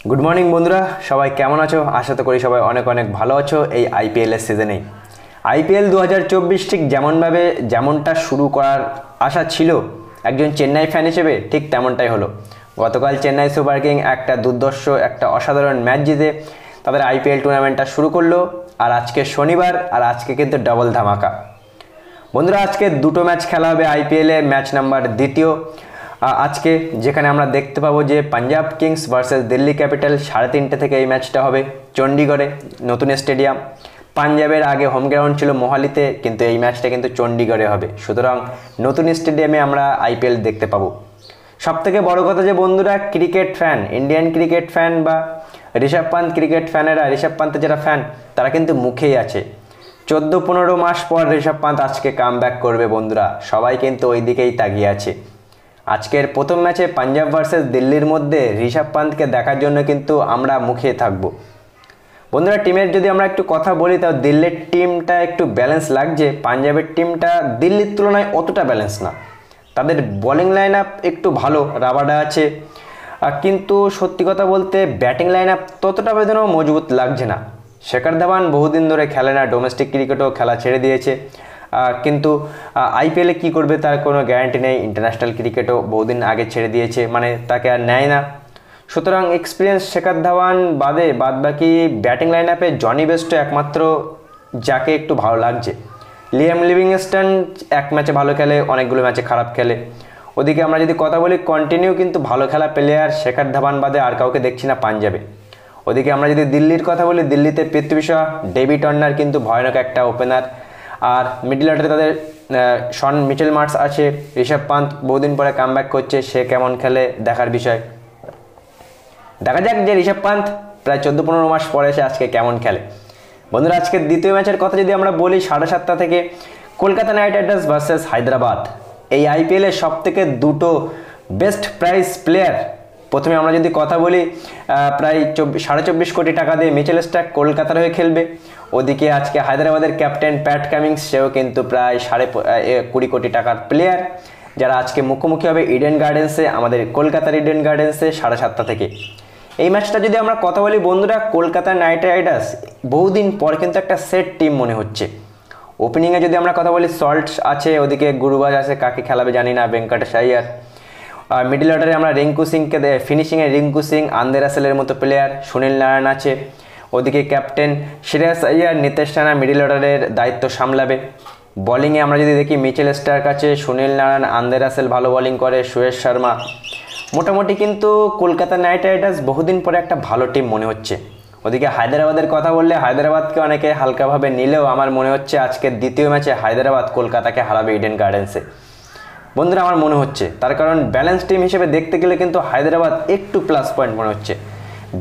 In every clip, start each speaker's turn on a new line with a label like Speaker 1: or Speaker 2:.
Speaker 1: Good morning বন্ধুরা, সবাই কেমন আছো? আশা তো করি সবাই অনেক অনেক ভালো আছো। এই আইপিএলের সিজনে আইপিএল 2024 ঠিক যেমনটা শুরু করার আশা ছিল একজন চেন্নাই ফ্যান হিসেবে, ঠিক তেমনটাই হলো। গতকাল চেন্নাই সুপার কিং একটা দুর্ধর্ষ একটা অসাধারণ ম্যাচ জিতে তাদের আইপিএল টুর্নামেন্টটা শুরু করলো। আর আজকে শনিবার, আর আজকে কিন্তু ডাবল ধামাকা। বন্ধুরা, আজকে দুটো ম্যাচ খেলা হবে আইপিএলে। ম্যাচ নাম্বার দ্বিতীয় আজকে, যেখানে আমরা দেখতে পাবো যে Punjab Kings versus Delhi capital. 3:30 থেকে এই ম্যাচটা হবে চণ্ডীগড়ে, নতুন স্টেডিয়াম। পাঞ্জাবের আগে হোম গ্রাউন্ড ছিল মোহালিতে, কিন্তু এই ম্যাচটা কিন্তু চণ্ডীগড়ে হবে। সুতরাং নতুন স্টেডিয়ামে আমরা আইপিএল দেখতে পাবো। সবথেকে বড় কথা যে বন্ধুরা, cricket fan, Indian cricket fan বা ঋষভ পান্ত ক্রিকেট ফ্যানেরা, ঋষভ পান্তের যারা ফ্যান, তারা কিন্তু মুখেই আছে 14-15 মাস পর ঋষভ পান্ত আজকে কামব্যাক করবে। বন্ধুরা, সবাই কিন্তু ওই দিকেই তাকিয়ে আছে। আজকের প্রথম ম্যাচে পাঞ্জাব ভার্সেস দিল্লির মধ্যে ঋষভ পান্তকে দেখার জন্য কিন্তু আমরা মুখিয়ে থাকবো। বন্ধুরা, টিমের যদি আমরা একটু কথা বলি, তাও দিল্লির টিমটা একটু ব্যালেন্স লাগছে। পাঞ্জাবের টিমটা দিল্লির তুলনায় অতটা ব্যালেন্স না। তাদের বোলিং লাইন আপ একটু ভালো, রাবাডা আছে, কিন্তু সত্যি কথা বলতে ব্যাটিং লাইন আপ ততটা যেন মজবুত লাগছে না। শেখর ধাওয়ান বহুদিন ধরে খেলে না, ডোমেস্টিক ক্রিকেটও খেলা ছেড়ে দিয়েছে। কিন্তু আইপিএলে কী করবে তার কোনো গ্যারান্টি নেই। ইন্টারন্যাশনাল ক্রিকেটও বহুদিন আগে ছেড়ে দিয়েছে, মানে তাকে আর নেয় না। সুতরাং এক্সপিরিয়েন্স শেখর ধাওয়ান বাদবাকি ব্যাটিং লাইন আপে জনি বেস্টো একমাত্র যাকে একটু ভালো লাগছে। লিয়াম লিভিংস্টন এক ম্যাচে ভালো খেলে, অনেকগুলো ম্যাচে খারাপ খেলে। ওদিকে আমরা যদি কথা বলি, কন্টিনিউ কিন্তু ভালো খেলা প্লেয়ার শেখর ধাওয়ান বাদে আর কাউকে দেখছি না পাঞ্জাবে। ওদিকে আমরা যদি দিল্লির কথা বলি, দিল্লিতে পৃথ্বী শা, ডেভিড ওয়ার্নার কিন্তু ভয়ানক একটা ওপেনার। আর মিডল অর্ডারে তাদের শন মিচেল মার্টস আছে। ঋষভ পান্ত বহুদিন পরে কামব্যাক করছে, সে কেমন খেলে দেখার বিষয়। দেখা যাক যে ঋষভ পান্ত প্রায় 14-15 মাস পরে সে আজকে কেমন খেলে। বন্ধুরা, আজকে দ্বিতীয় ম্যাচের কথা যদি আমরা বলি, 7:30 থেকে Kolkata night Riders versus Hyderabad. এই আইপিএলের সব থেকে দুটো বেস্ট প্রাইস প্লেয়ার। প্রথমে আমরা যদি কথা বলি, প্রায় 24.5 কোটি টাকা দিয়ে মিচেল স্টার্ক কলকাতার হয়ে খেলবে। ওদিকে আজকে হায়দ্রাবাদের ক্যাপ্টেন প্যাট কামিন্স, সেও কিন্তু প্রায় 20 কোটি টাকার প্লেয়ার, যারা আজকে মুখোমুখি হবে ইডেন গার্ডেন্সে, আমাদের কলকাতার ইডেন গার্ডেন্সে 7:30 থেকে। এই ম্যাচটা যদি আমরা কথা বলি বন্ধুরা, কলকাতা নাইট রাইডার্স বহুদিন পর কিন্তু একটা সেট টিম মনে হচ্ছে। ওপেনিংয়ে যদি আমরা কথা বলি, সল্ট আছে, ওদিকে গুরুবাজ আছে, কাকে খেলাবে জানি না, ভেঙ্কটেশ আইয়ার। মিডল অর্ডারে আমরা রিঙ্কু সিংকে, ফিনিশিংয়ে রিঙ্কু সিং, আন্দে রাসেলের মতো প্লেয়ার, সুনীল নারায়ণ আছে। ওদিকে ক্যাপ্টেন শ্রেয়াস আইয়ার, নিতেশ রানা মিডল অর্ডারের দায়িত্ব সামলাবে। বোলিংয়ে আমরা যদি দেখি, মিচেল স্টার্ক আছে, সুনীল নারায়ণ, আন্দে রাসেল ভালো বোলিং করে, সুয়েশ শর্মা। মোটামুটি কিন্তু কলকাতা নাইট রাইডার্স বহুদিন পরে একটা ভালো টিম মনে হচ্ছে। ওদিকে হায়দ্রাবাদের কথা বললে, হায়দ্রাবাদকে অনেকে হালকাভাবে নিলেও আমার মনে হচ্ছে আজকের দ্বিতীয় ম্যাচে হায়দ্রাবাদ কলকাতাকে হারাবে ইডেন গার্ডেন্সে। বন্ধুরা, আমার মনে হচ্ছে, তার কারণ ব্যালেন্স টিম হিসেবে দেখতে গেলে কিন্তু হায়দ্রাবাদ একটু প্লাস পয়েন্ট মনে হচ্ছে।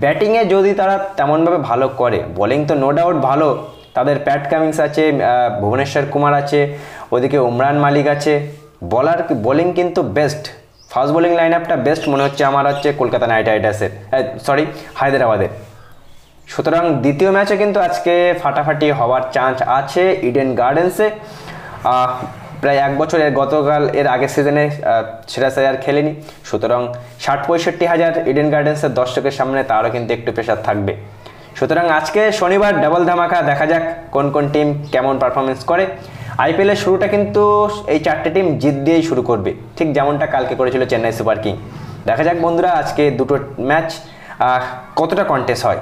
Speaker 1: ব্যাটিংয়ে যদি তারা তেমনভাবে ভালো করে, বোলিং তো নো ডাউট ভালো, তাদের প্যাট কামিন্স আছে, ভুবনেশ্বর কুমার আছে, ওদিকে উমরান মালিক আছে। বোলিং কিন্তু বেস্ট, ফাস্ট বোলিং লাইন আপটা বেস্ট মনে হচ্ছে আমার কলকাতা নাইট রাইডার্সের, হায়দ্রাবাদের। সুতরাং দ্বিতীয় ম্যাচে কিন্তু আজকে ফাটাফাটি হওয়ার চান্স আছে ইডেন গার্ডেন্সে। প্রায় 1 বছরের, গতকাল এর আগের সিজনে শ্রেয়াস আইয়ার খেলেনি। সুতরাং 60-65 হাজার ইডেন গার্ডেন্সের দর্শকের সামনে তারও কিন্তু একটু প্রেশার থাকবে। সুতরাং আজকে শনিবার ডাবল ধামাকা, দেখা যাক কোন কোন টিম কেমন পারফরমেন্স করে। আইপিএলের শুরুটা কিন্তু এই 4টে টিম জিত দিয়েই শুরু করবে, ঠিক যেমনটা কালকে করেছিল চেন্নাই সুপার কিং। দেখা যাক বন্ধুরা, আজকে দুটো ম্যাচ কতটা কন্টেস্ট হয়।